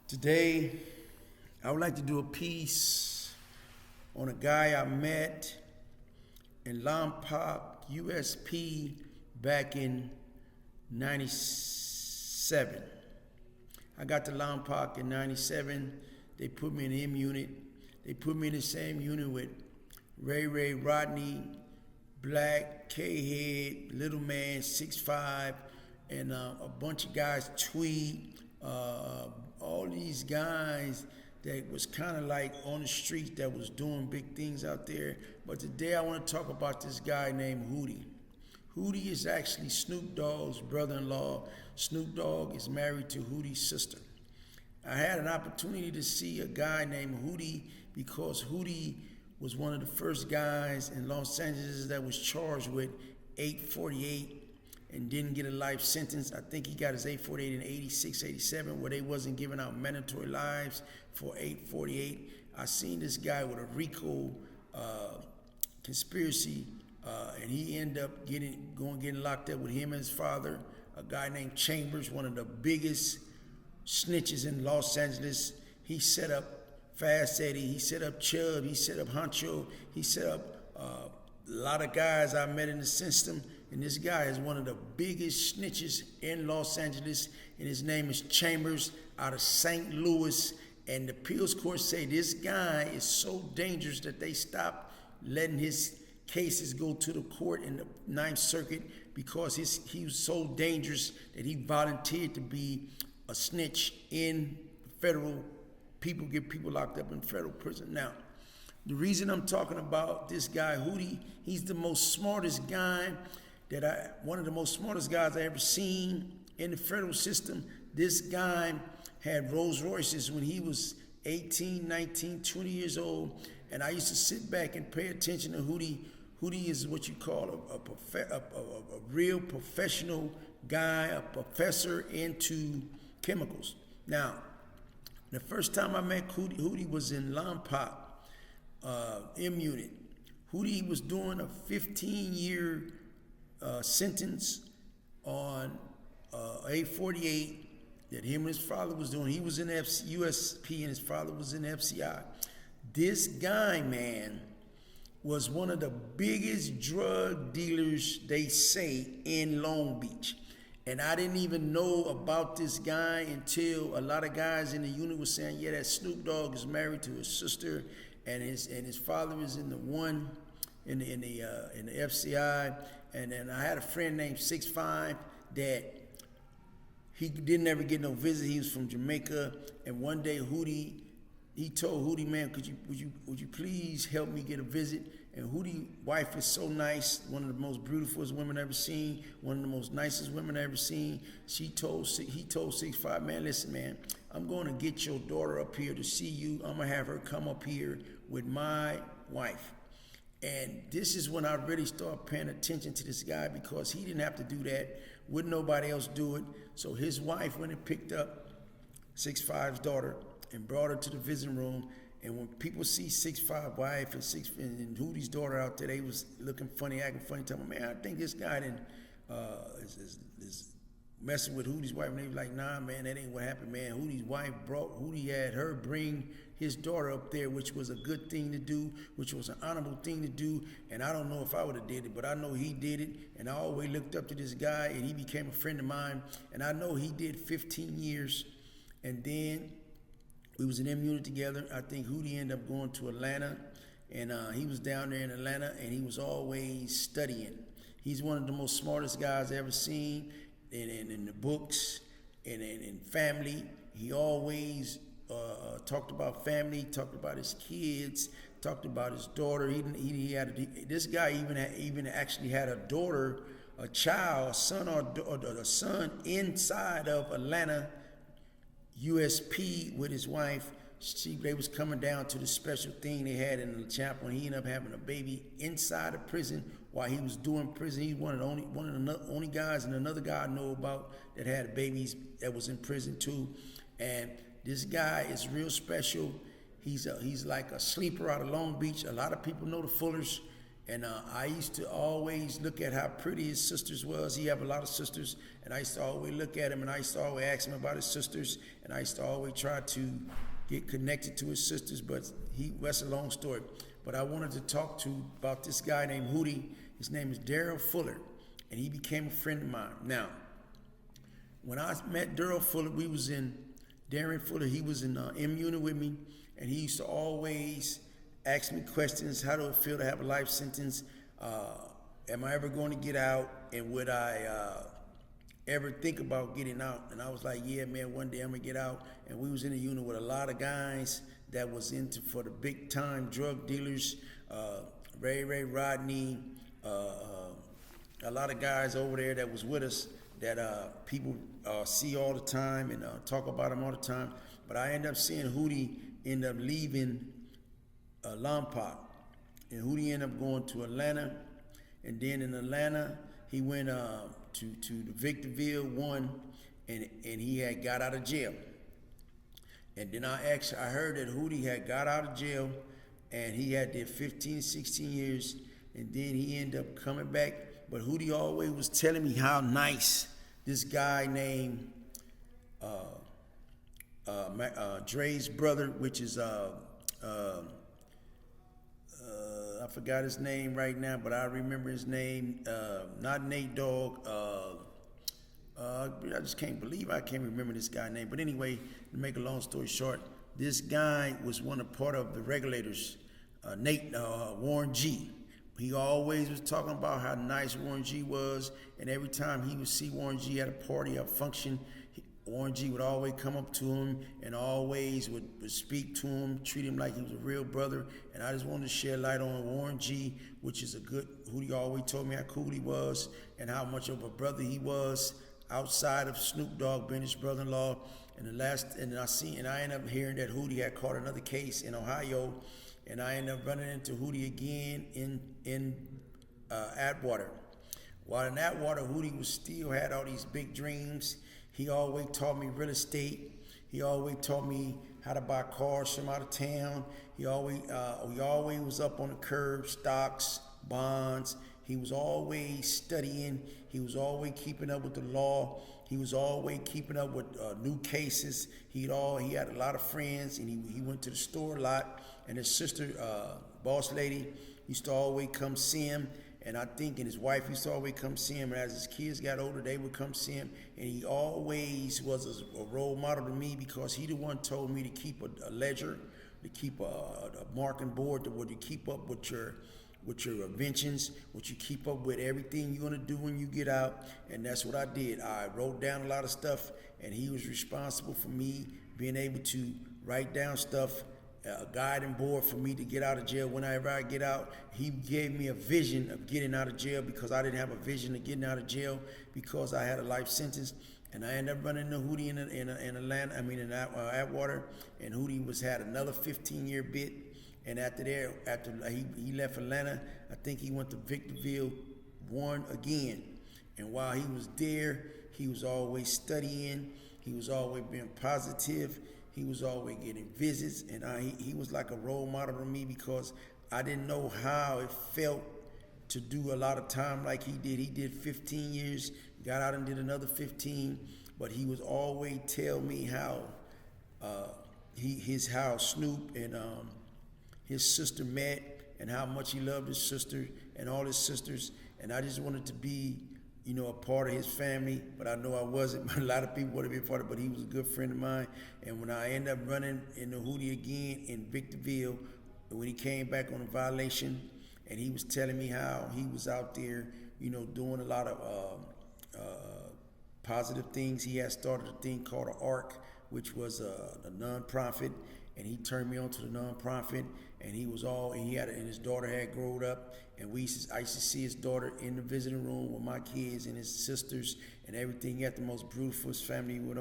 Today, I would like to do a piece on a guy I met in Lompoc, USP, back in '97. I got to Lompoc in '97. They put me in the M unit. They put me in the same unit with Ray, Rodney, Black, K-Head, Little Man, 6'5", and a bunch of guys, Tweed, all these guys that was kind of like on the streets that was doing big things out there. But today I want to talk about this guy named Hoodie. Hoodie is actually Snoop Dogg's brother-in-law. Snoop Dogg is married to Hoodie's sister. I had an opportunity to see a guy named Hoodie because Hoodie was one of the first guys in Los Angeles that was charged with 848 and didn't get a life sentence. I think he got his 848 in 86, 87, where they wasn't giving out mandatory lives for 848. I seen this guy with a RICO conspiracy, and he ended up getting locked up with him and his father, a guy named Chambers, one of the biggest snitches in Los Angeles. He set up Fast Eddie, he set up Chubb, he set up Honcho, he set up a lot of guys I met in the system, and this guy is one of the biggest snitches in Los Angeles, and his name is Chambers out of St. Louis, and the appeals court say this guy is so dangerous that they stopped letting his cases go to the court in the Ninth Circuit because he was so dangerous that he volunteered to be a snitch in federal. People get people locked up in federal prison. Now, the reason I'm talking about this guy, Hoodie, he's the most smartest guy one of the most smartest guys I ever seen in the federal system. This guy had Rolls Royces when he was 18, 19, 20 years old, and I used to sit back and pay attention to Hoodie. Hoodie is what you call a real professional guy, a professor into chemicals. Now, the first time I met Hoodie was in Lompoc, M Unit. Hoodie was doing a 15-year sentence on 848 that him and his father was doing. He was in USP and his father was in FCI. This guy, man, was one of the biggest drug dealers, they say, in Long Beach. And I didn't even know about this guy until a lot of guys in the unit were saying, yeah, that Snoop Dogg is married to his sister, and his father is in the FCI. And then I had a friend named 6'5" that he didn't ever get no visit. He was from Jamaica, and one day he told Hoodie, man, would you please help me get a visit? And Hoodie's wife is so nice, one of the most beautiful women I've ever seen, one of the most nicest women I've ever seen. He told 6'5", man, listen, man, I'm going to get your daughter up here to see you. I'm going to have her come up here with my wife. And this is when I really started paying attention to this guy because he didn't have to do that. Wouldn't nobody else do it. So his wife went and picked up 6'5"'s daughter and brought her to the visiting room. And when people see 6'5" wife and Hoodie's daughter out there, they was looking funny, acting funny, telling me, man, I think this guy is messing with Hoodie's wife. And they was like, nah, man, that ain't what happened, man. Hoodie had her bring his daughter up there, which was a good thing to do, which was an honorable thing to do. And I don't know if I would have did it, but I know he did it. And I always looked up to this guy, and he became a friend of mine. And I know he did 15 years. And then we was in M Unit together. I think Hoodie ended up going to Atlanta, and he was down there in Atlanta, and he was always studying. He's one of the most smartest guys I ever seen in the books and in family. He always talked about family, talked about his kids, talked about his daughter. This guy even actually had a daughter, a child, a son or a son inside of Atlanta USP with his wife. They was coming down to the special thing they had in the chapel, and he ended up having a baby inside of prison while he was doing prison. He's one of the only guys, and another guy I know about that had babies that was in prison too. And this guy is real special. He's like a sleeper out of Long Beach. A lot of people know the Fullers. And I used to always look at how pretty his sisters was. He have a lot of sisters, and I used to always look at him, and I used to always ask him about his sisters, and I used to always try to get connected to his sisters, but that's a long story. But I wanted to talk about this guy named Hoodie. His name is Daryl Fuller, and he became a friend of mine. Now, when I met Daryl Fuller, Darren Fuller, he was in M Unit with me, and he used to always ask me questions. How do it feel to have a life sentence? Am I ever going to get out? And would I ever think about getting out? And I was like, yeah, man, one day I'm going to get out. And we was in a unit with a lot of guys that was for the big time drug dealers, Ray Rodney, a lot of guys over there that was with us that people see all the time and talk about him all the time. But I ended up seeing Hoodie end up leaving Lompoc, and Hoodie ended up going to Atlanta, and then in Atlanta he went to the Victorville one, and he had got out of jail. And then I heard that Hoodie had got out of jail, and he had did 15, 16 years, and then he ended up coming back. But Hoodie always was telling me how nice this guy named Dre's brother, which is I forgot his name right now, but I remember his name. Not Nate Dogg. I just can't believe I can't remember this guy's name. But anyway, to make a long story short, this guy was part of the regulators. Warren G. He always was talking about how nice Warren G was, and every time he would see Warren G at a party or a function, Warren G would always come up to him and always would speak to him, treat him like he was a real brother. And I just wanted to shed light on Warren G, which is who he always told me how cool he was and how much of a brother he was outside of Snoop Dogg being his brother-in-law. And I ended up hearing that Hoodie had caught another case in Ohio, and I ended up running into Hoodie again in Atwater. While in Atwater, Hoodie still had all these big dreams. He always taught me real estate. He always taught me how to buy cars from out of town. He always was up on the curb, stocks, bonds. He was always studying. He was always keeping up with the law. He was always keeping up with new cases. He had a lot of friends, and he went to the store a lot. And his sister, boss lady, used to always come see him. And his wife used to always come see him. And as his kids got older, they would come see him. And he always was a role model to me because he the one told me to keep a ledger, to keep a marking board, where you keep up with your inventions, what you keep up with everything you're gonna do when you get out. And that's what I did. I wrote down a lot of stuff, and he was responsible for me being able to write down stuff, a guiding board for me to get out of jail. Whenever I get out, he gave me a vision of getting out of jail because I didn't have a vision of getting out of jail because I had a life sentence. And I ended up running into Hoodie in Atwater, and Hoodie had another 15-year bit. And after he left Atlanta, I think he went to Victorville 1 again. And while he was there, he was always studying. He was always being positive. He was always getting visits, and he was like a role model to me because I didn't know how it felt to do a lot of time like he did. He did 15 years, got out and did another 15, but he was always tell me how how Snoop and his sister met and how much he loved his sister and all his sisters, and I just wanted to be a part of his family, but I know I wasn't. A lot of people would have been part of it, but he was a good friend of mine. And when I ended up running into Hoodie again in Victorville, when he came back on a violation, and he was telling me how he was out there, doing a lot of positive things. He had started a thing called an ARC, which was a nonprofit, and he turned me on to the nonprofit. And and his daughter had grown up, and I used to see his daughter in the visiting room with my kids and his sisters and everything. He had the most beautiful family you would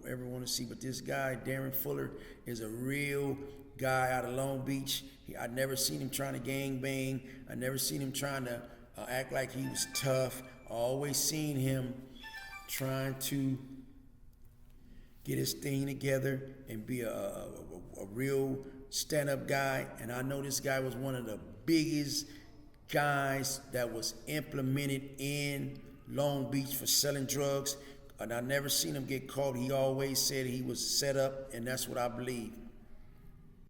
ever want to see. But this guy, Darren Fuller, is a real guy out of Long Beach. I'd never seen him trying to gang bang. I never seen him trying to act like he was tough. I always seen him trying to get his thing together and be a real stand-up guy. And I know this guy was one of the biggest guys that was implemented in Long Beach for selling drugs, and I never seen him get caught. He always said he was set up, and that's what I believe.